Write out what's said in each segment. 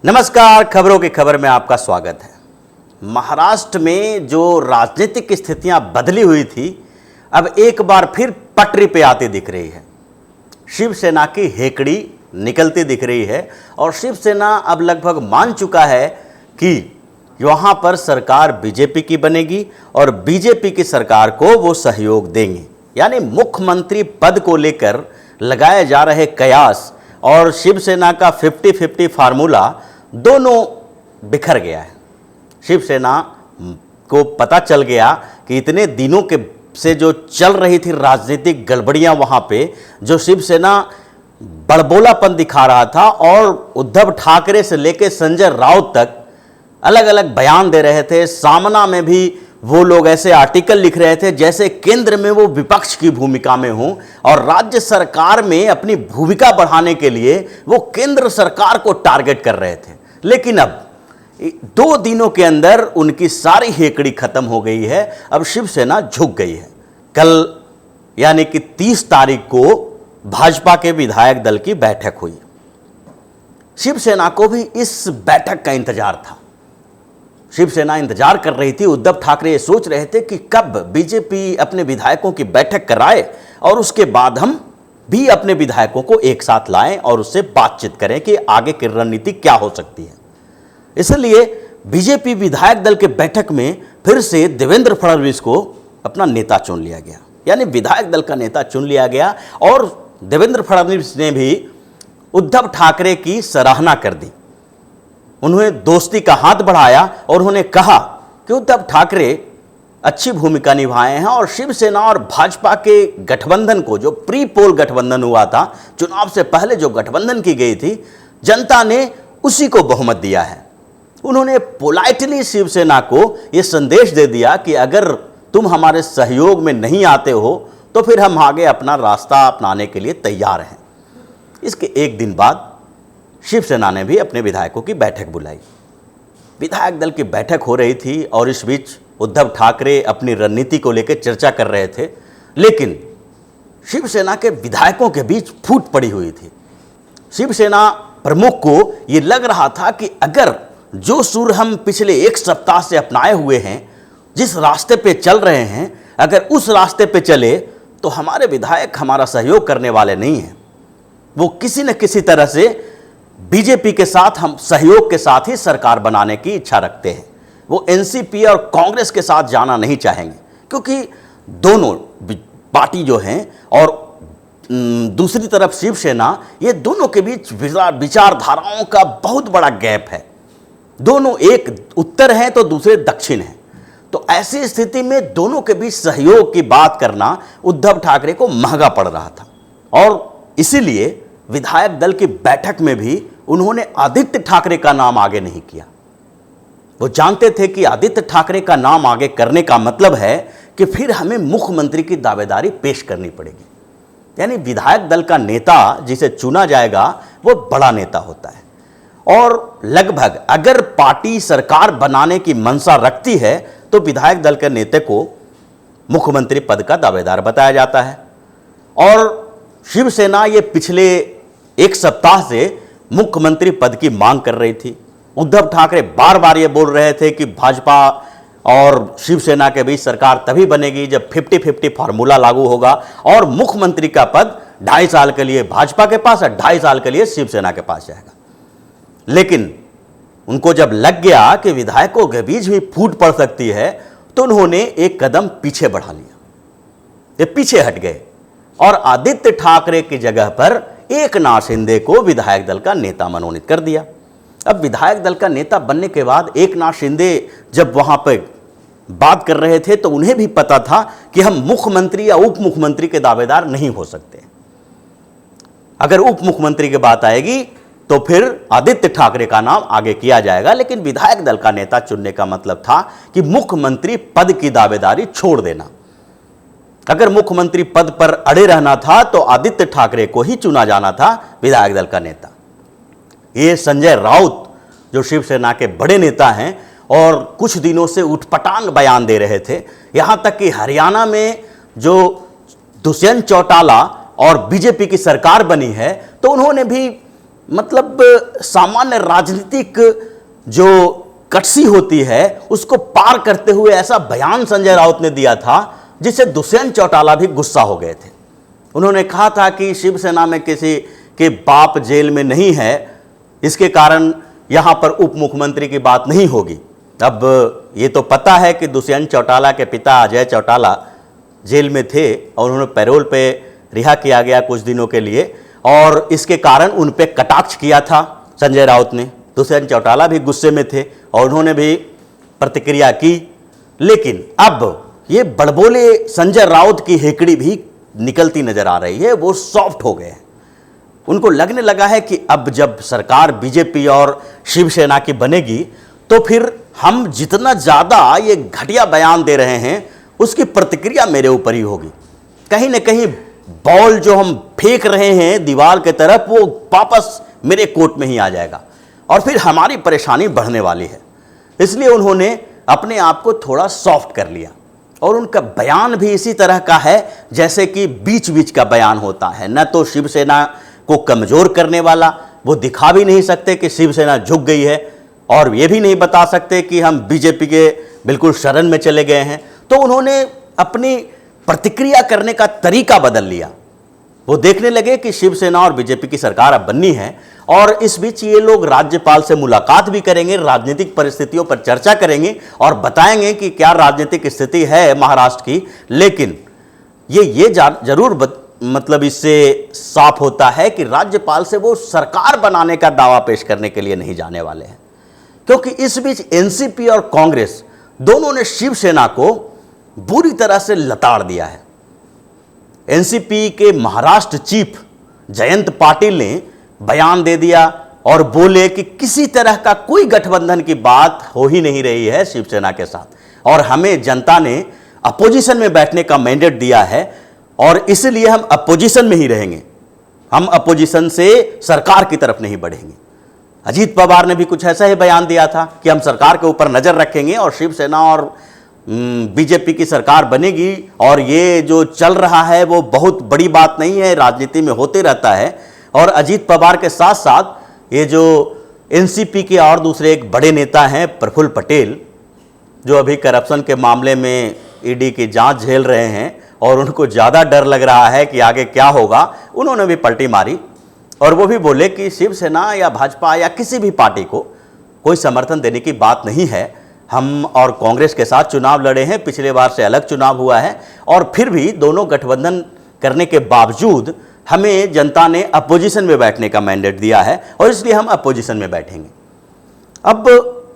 नमस्कार, खबरों की खबर में आपका स्वागत है। महाराष्ट्र में जो राजनीतिक स्थितियां बदली हुई थी, अब एक बार फिर पटरी पे आती दिख रही है। शिवसेना की हेकड़ी निकलती दिख रही है और शिवसेना अब लगभग मान चुका है कि वहां पर सरकार बीजेपी की बनेगी और बीजेपी की सरकार को वो सहयोग देंगे। यानी मुख्यमंत्री पद को लेकर लगाए जा रहे कयास और शिवसेना का 50-50 फार्मूला दोनों बिखर गया है। शिवसेना को पता चल गया कि इतने दिनों के से जो चल रही थी राजनीतिक गड़बड़ियां, वहां पे जो शिवसेना बड़बोलापन दिखा रहा था और उद्धव ठाकरे से लेकर संजय राउत तक अलग अलग बयान दे रहे थे। सामना में भी वो लोग ऐसे आर्टिकल लिख रहे थे जैसे केंद्र में वो विपक्ष की भूमिका में हों और राज्य सरकार में अपनी भूमिका बढ़ाने के लिए वो केंद्र सरकार को टारगेट कर रहे थे। लेकिन अब 2 दिनों के अंदर उनकी सारी हेकड़ी खत्म हो गई है। अब शिवसेना झुक गई है। कल यानी कि 30 तारीख को भाजपा के विधायक दल की बैठक हुई। शिवसेना को भी इस बैठक का इंतजार था। शिवसेना इंतजार कर रही थी। उद्धव ठाकरे ये सोच रहे थे कि कब बीजेपी अपने विधायकों की बैठक कराए और उसके बाद हम भी अपने विधायकों को एक साथ लाएं और उससे बातचीत करें कि आगे की रणनीति क्या हो सकती है। इसलिए बीजेपी विधायक दल के बैठक में फिर से देवेंद्र फडणवीस को अपना नेता चुन लिया गया। यानी विधायक दल का नेता चुन लिया गया और देवेंद्र फडणवीस ने भी उद्धव ठाकरे की सराहना कर दी। उन्होंने दोस्ती का हाथ बढ़ाया और उन्होंने कहा कि उद्धव ठाकरे अच्छी भूमिका निभाए हैं और शिवसेना और भाजपा के गठबंधन को, जो प्री पोल गठबंधन हुआ था, चुनाव से पहले जो गठबंधन की गई थी, जनता ने उसी को बहुमत दिया है। उन्होंने पोलाइटली शिवसेना को यह संदेश दे दिया कि अगर तुम हमारे सहयोग में नहीं आते हो तो फिर हम आगे अपना रास्ता अपनाने के लिए तैयार हैं। इसके एक दिन बाद शिवसेना ने भी अपने विधायकों की बैठक बुलाई। विधायक दल की बैठक हो रही थी और इस बीच उद्धव ठाकरे अपनी रणनीति को लेकर चर्चा कर रहे थे। लेकिन शिवसेना के विधायकों के बीच फूट पड़ी हुई थी। शिवसेना प्रमुख को यह लग रहा था कि अगर जो सुर हम पिछले 1 सप्ताह से अपनाए हुए हैं, जिस रास्ते पे चल रहे हैं, अगर उस रास्ते पे चले तो हमारे विधायक हमारा सहयोग करने वाले नहीं हैं। वो किसी न किसी तरह से बीजेपी के साथ, हम सहयोग के साथ ही सरकार बनाने की इच्छा रखते हैं। वो एनसीपी और कांग्रेस के साथ जाना नहीं चाहेंगे क्योंकि दोनों पार्टी जो हैं और दूसरी तरफ शिवसेना, ये दोनों के बीच विचारधाराओं का बहुत बड़ा गैप है। दोनों एक उत्तर हैं तो दूसरे दक्षिण हैं। तो ऐसी स्थिति में दोनों के बीच सहयोग की बात करना उद्धव ठाकरे को महंगा पड़ रहा था और इसीलिए विधायक दल की बैठक में भी उन्होंने आदित्य ठाकरे का नाम आगे नहीं किया। वो जानते थे कि आदित्य ठाकरे का नाम आगे करने का मतलब है कि फिर हमें मुख्यमंत्री की दावेदारी पेश करनी पड़ेगी। यानी विधायक दल का नेता जिसे चुना जाएगा वो बड़ा नेता होता है और लगभग अगर पार्टी सरकार बनाने की मंशा रखती है तो विधायक दल के नेता को मुख्यमंत्री पद का दावेदार बताया जाता है। और शिवसेना ये पिछले 1 सप्ताह से मुख्यमंत्री पद की मांग कर रही थी। उद्धव ठाकरे बार बार ये बोल रहे थे कि भाजपा और शिवसेना के बीच सरकार तभी बनेगी जब 50-50 फार्मूला लागू होगा और मुख्यमंत्री का पद 2.5 साल के लिए भाजपा के पास और 2.5 साल के लिए शिवसेना के पास जाएगा। लेकिन उनको जब लग गया कि विधायकों के बीच भी फूट पड़ सकती है तो उन्होंने एक कदम पीछे बढ़ा लिया। ये पीछे हट गए और आदित्य ठाकरे की जगह पर एकनाथ शिंदे को विधायक दल का नेता मनोनीत कर दिया। अब विधायक दल का नेता बनने के बाद एकनाथ शिंदे जब वहां पर बात कर रहे थे तो उन्हें भी पता था कि हम मुख्यमंत्री या उप मुख्यमंत्री के दावेदार नहीं हो सकते। अगर उप मुख्यमंत्री की बात आएगी तो फिर आदित्य ठाकरे का नाम आगे किया जाएगा। लेकिन विधायक दल का नेता चुनने का मतलब था कि मुख्यमंत्री पद की दावेदारी छोड़ देना। अगर मुख्यमंत्री पद पर अड़े रहना था तो आदित्य ठाकरे को ही चुना जाना था विधायक दल का नेता। ये संजय राउत जो शिवसेना के बड़े नेता हैं और कुछ दिनों से उठपटांग बयान दे रहे थे, यहां तक कि हरियाणा में जो दुष्यंत चौटाला और बीजेपी की सरकार बनी है तो उन्होंने भी मतलब सामान्य राजनीतिक जो कटसी होती है उसको पार करते हुए ऐसा बयान संजय राउत ने दिया था जिससे दुष्यंत चौटाला भी गुस्सा हो गए थे। उन्होंने कहा था कि शिवसेना में किसी के बाप जेल में नहीं है, इसके कारण यहां पर उप मुख्यमंत्री की बात नहीं होगी। अब ये तो पता है कि दुष्यंत चौटाला के पिता अजय चौटाला जेल में थे और उन्होंने पैरोल पे रिहा किया गया कुछ दिनों के लिए, और इसके कारण उन पे कटाक्ष किया था संजय राउत ने। दुष्यंत चौटाला भी गुस्से में थे और उन्होंने भी प्रतिक्रिया की। लेकिन अब ये बड़बोले संजय राउत की हेकड़ी भी निकलती नजर आ रही है, वो सॉफ्ट हो गए हैं। उनको लगने लगा है कि अब जब सरकार बीजेपी और शिवसेना की बनेगी तो फिर हम जितना ज़्यादा ये घटिया बयान दे रहे हैं उसकी प्रतिक्रिया मेरे ऊपर ही होगी। कहीं ना कहीं बॉल जो हम फेंक रहे हैं दीवार के तरफ वो वापस मेरे कोर्ट में ही आ जाएगा और फिर हमारी परेशानी बढ़ने वाली है। इसलिए उन्होंने अपने आप को थोड़ा सॉफ्ट कर लिया और उनका बयान भी इसी तरह का है जैसे कि बीच बीच का बयान होता है। न तो शिवसेना को कमज़ोर करने वाला, वो दिखा भी नहीं सकते कि शिवसेना झुक गई है, और ये भी नहीं बता सकते कि हम बीजेपी के बिल्कुल शरण में चले गए हैं। तो उन्होंने अपनी प्रतिक्रिया करने का तरीका बदल लिया। वो देखने लगे कि शिवसेना और बीजेपी की सरकार अब बननी है और इस बीच ये लोग राज्यपाल से मुलाकात भी करेंगे, राजनीतिक परिस्थितियों पर चर्चा करेंगे और बताएंगे कि क्या राजनीतिक स्थिति है महाराष्ट्र की। लेकिन ये जरूर मतलब इससे साफ होता है कि राज्यपाल से वो सरकार बनाने का दावा पेश करने के लिए नहीं जाने वाले हैं, क्योंकि इस बीच एनसीपी और कांग्रेस दोनों ने शिवसेना को बुरी तरह से लताड़ दिया है। एनसीपी के महाराष्ट्र चीफ जयंत पाटिल ने बयान दे दिया और बोले कि किसी तरह का कोई गठबंधन की बात हो ही नहीं रही है शिवसेना के साथ, और हमें जनता ने अपोजिशन में बैठने का मैंडेट दिया है और इसलिए हम अपोजिशन में ही रहेंगे, हम अपोजिशन से सरकार की तरफ नहीं बढ़ेंगे। अजीत पवार ने भी कुछ ऐसा ही बयान दिया था कि हम सरकार के ऊपर नजर रखेंगे और शिवसेना और बीजेपी की सरकार बनेगी, और ये जो चल रहा है वो बहुत बड़ी बात नहीं है, राजनीति में होते रहता है। और अजीत पवार के साथ साथ ये जो एनसीपी के और दूसरे एक बड़े नेता हैं प्रफुल्ल पटेल, जो अभी करप्शन के मामले में ईडी की जांच झेल रहे हैं और उनको ज़्यादा डर लग रहा है कि आगे क्या होगा, उन्होंने भी पलटी मारी और वो भी बोले कि शिवसेना या भाजपा या किसी भी पार्टी को कोई समर्थन देने की बात नहीं है। हम और कांग्रेस के साथ चुनाव लड़े हैं, पिछले बार से अलग चुनाव हुआ है, और फिर भी दोनों गठबंधन करने के बावजूद हमें जनता ने अपोजिशन में बैठने का मैंडेट दिया है और इसलिए हम अपोजिशन में बैठेंगे। अब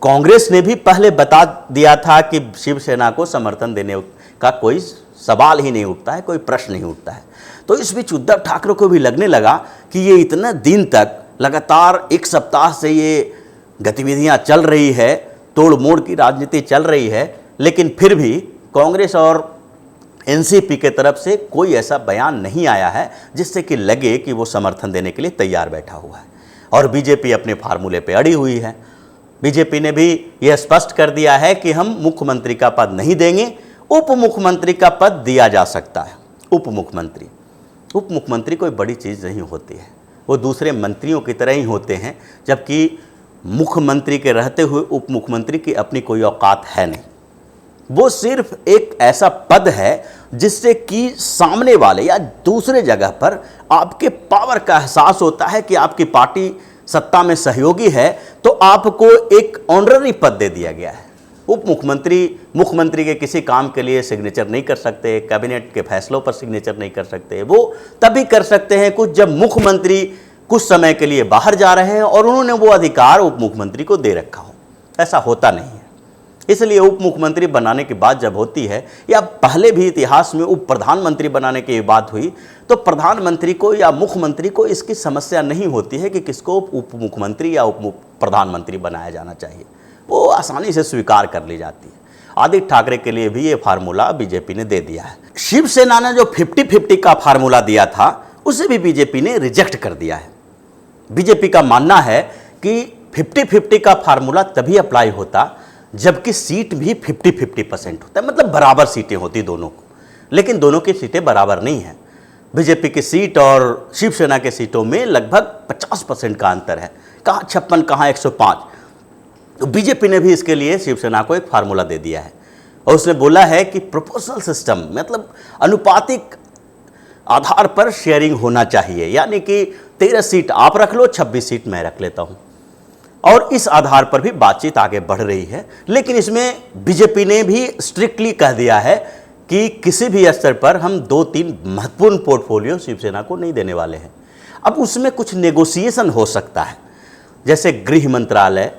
कांग्रेस ने भी पहले बता दिया था कि शिवसेना को समर्थन देने का कोई सवाल ही नहीं उठता है, कोई प्रश्न नहीं उठता है। तो इस बीच उद्धव ठाकरे को भी लगने लगा कि ये इतना दिन तक लगातार एक सप्ताह से ये गतिविधियां चल रही है, तोड़ मोड़ की राजनीति चल रही है, लेकिन फिर भी कांग्रेस और एनसीपी के तरफ से कोई ऐसा बयान नहीं आया है जिससे कि लगे कि वो समर्थन देने के लिए तैयार बैठा हुआ है। और बीजेपी अपने फार्मूले पे अड़ी हुई है। बीजेपी ने भी यह स्पष्ट कर दिया है कि हम मुख्यमंत्री का पद नहीं देंगे, उप मुख्यमंत्री का पद दिया जा सकता है। उप मुख्यमंत्री कोई बड़ी चीज़ नहीं होती है, वो दूसरे मंत्रियों की तरह ही होते हैं, जबकि मुख्यमंत्री के रहते हुए उप मुख्यमंत्री की अपनी कोई औकात है नहीं। वो सिर्फ एक ऐसा पद है जिससे कि सामने वाले या दूसरे जगह पर आपके पावर का एहसास होता है कि आपकी पार्टी सत्ता में सहयोगी है, तो आपको एक ऑनररी पद दे दिया गया है। उप मुख्यमंत्री के किसी काम के लिए सिग्नेचर नहीं कर सकते, कैबिनेट के फैसलों पर सिग्नेचर नहीं कर सकते। वो तभी कर सकते हैं कुछ जब मुख्यमंत्री कुछ समय के लिए बाहर जा रहे हैं और उन्होंने वो अधिकार उप मुख्यमंत्री को दे रखा हो। ऐसा होता नहीं है। इसलिए उप मुख्यमंत्री बनाने की बात जब होती है, या पहले भी इतिहास में उप प्रधानमंत्री बनाने की बात हुई, तो प्रधानमंत्री को या मुख्यमंत्री को इसकी समस्या नहीं होती है कि किसको उप मुख्यमंत्री या उप प्रधानमंत्री बनाया जाना चाहिए। वो आसानी से स्वीकार कर ली जाती है। आदित्य ठाकरे के लिए भी ये फार्मूला बीजेपी ने दे दिया है। शिवसेना ने जो 50-50 का फार्मूला दिया था उसे भी बीजेपी ने रिजेक्ट कर दिया है। बीजेपी का मानना है कि 50-50 का फार्मूला तभी अप्लाई होता जबकि सीट भी 50-50% होता है, मतलब बराबर सीटें होती दोनों को, लेकिन दोनों की सीटें बराबर नहीं हैं। बीजेपी की सीट और शिवसेना के सीटों में लगभग 50% का अंतर है, कहाँ 56, कहाँ 105। तो बीजेपी ने भी इसके लिए शिवसेना को एक फार्मूला दे दिया है और उसने बोला है कि प्रोपोर्शनल सिस्टम, मतलब अनुपातिक आधार पर शेयरिंग होना चाहिए, यानी कि 13 सीट आप रख लो, 26 सीट मैं रख लेता हूं। और इस आधार पर भी बातचीत आगे बढ़ रही है, लेकिन इसमें बीजेपी ने भी स्ट्रिक्टली कह दिया है कि किसी भी स्तर पर हम 2-3 महत्वपूर्ण पोर्टफोलियो शिवसेना को नहीं देने वाले हैं। अब उसमें कुछ नेगोशिएशन हो सकता है, जैसे गृह मंत्रालय,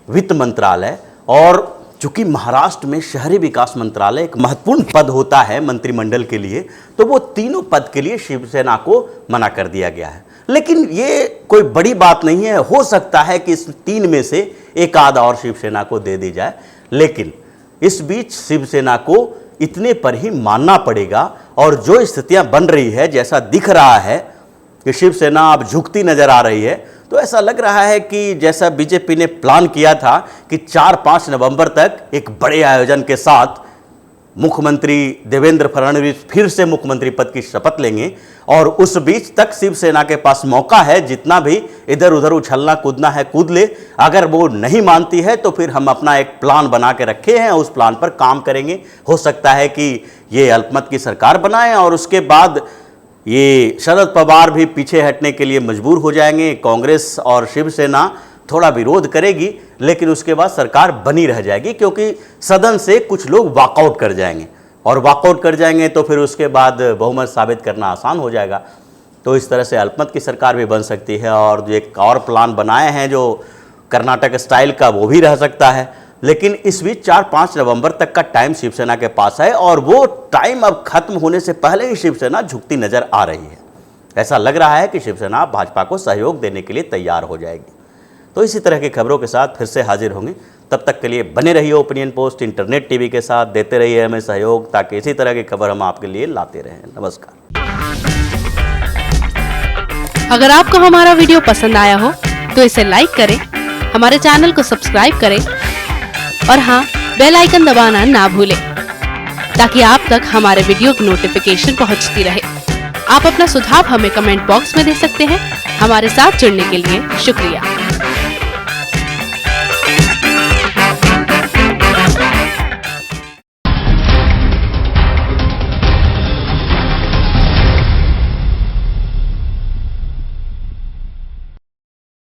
वित्त मंत्रालय, और चूंकि महाराष्ट्र में शहरी विकास मंत्रालय एक महत्वपूर्ण पद होता है मंत्रिमंडल के लिए, तो वो तीनों पद के लिए शिवसेना को मना कर दिया गया है। लेकिन ये कोई बड़ी बात नहीं है, हो सकता है कि इस 3 में से एक आध और शिवसेना को दे दी जाए, लेकिन इस बीच शिवसेना को इतने पर ही मानना पड़ेगा। और जो स्थितियां बन रही है, जैसा दिख रहा है कि शिवसेना अब झुकती नजर आ रही है, तो ऐसा लग रहा है कि जैसा बीजेपी ने प्लान किया था कि 4-5 नवंबर तक एक बड़े आयोजन के साथ मुख्यमंत्री देवेंद्र फडणवीस फिर से मुख्यमंत्री पद की शपथ लेंगे, और उस बीच तक शिवसेना के पास मौका है, जितना भी इधर उधर उछलना कूदना है कूद ले। अगर वो नहीं मानती है तो फिर हम अपना एक प्लान बना के रखे हैं, उस प्लान पर काम करेंगे। हो सकता है कि ये अल्पमत की सरकार बनाएं और उसके बाद ये शरद पवार भी पीछे हटने के लिए मजबूर हो जाएंगे, कांग्रेस और शिवसेना थोड़ा विरोध करेगी, लेकिन उसके बाद सरकार बनी रह जाएगी, क्योंकि सदन से कुछ लोग वॉकआउट कर जाएंगे, और वॉकआउट कर जाएंगे तो फिर उसके बाद बहुमत साबित करना आसान हो जाएगा। तो इस तरह से अल्पमत की सरकार भी बन सकती है, और जो एक और प्लान बनाए हैं जो कर्नाटक स्टाइल का, वो भी रह सकता है। लेकिन इस बीच 4-5 नवंबर तक का टाइम शिवसेना के पास है, और वो टाइम अब खत्म होने से पहले ही शिवसेना झुकती नजर आ रही है। ऐसा लग रहा है कि शिवसेना भाजपा को सहयोग देने के लिए तैयार हो जाएगी। तो इसी तरह की खबरों के साथ फिर से हाजिर होंगे, तब तक के लिए बने रहिए ओपिनियन पोस्ट इंटरनेट टीवी के साथ, देते रहिए हमें सहयोग, ताकि इसी तरह की खबर हम आपके लिए लाते रहें। नमस्कार। अगर आपको हमारा वीडियो पसंद आया हो तो इसे लाइक करें, हमारे चैनल को सब्सक्राइब करें, और हाँ, बेल आइकन दबाना ना भूलें, ताकि आप तक हमारे वीडियो की नोटिफिकेशन पहुंचती रहे। आप अपना सुझाव हमें कमेंट बॉक्स में दे सकते हैं। हमारे साथ जुड़ने के लिए शुक्रिया।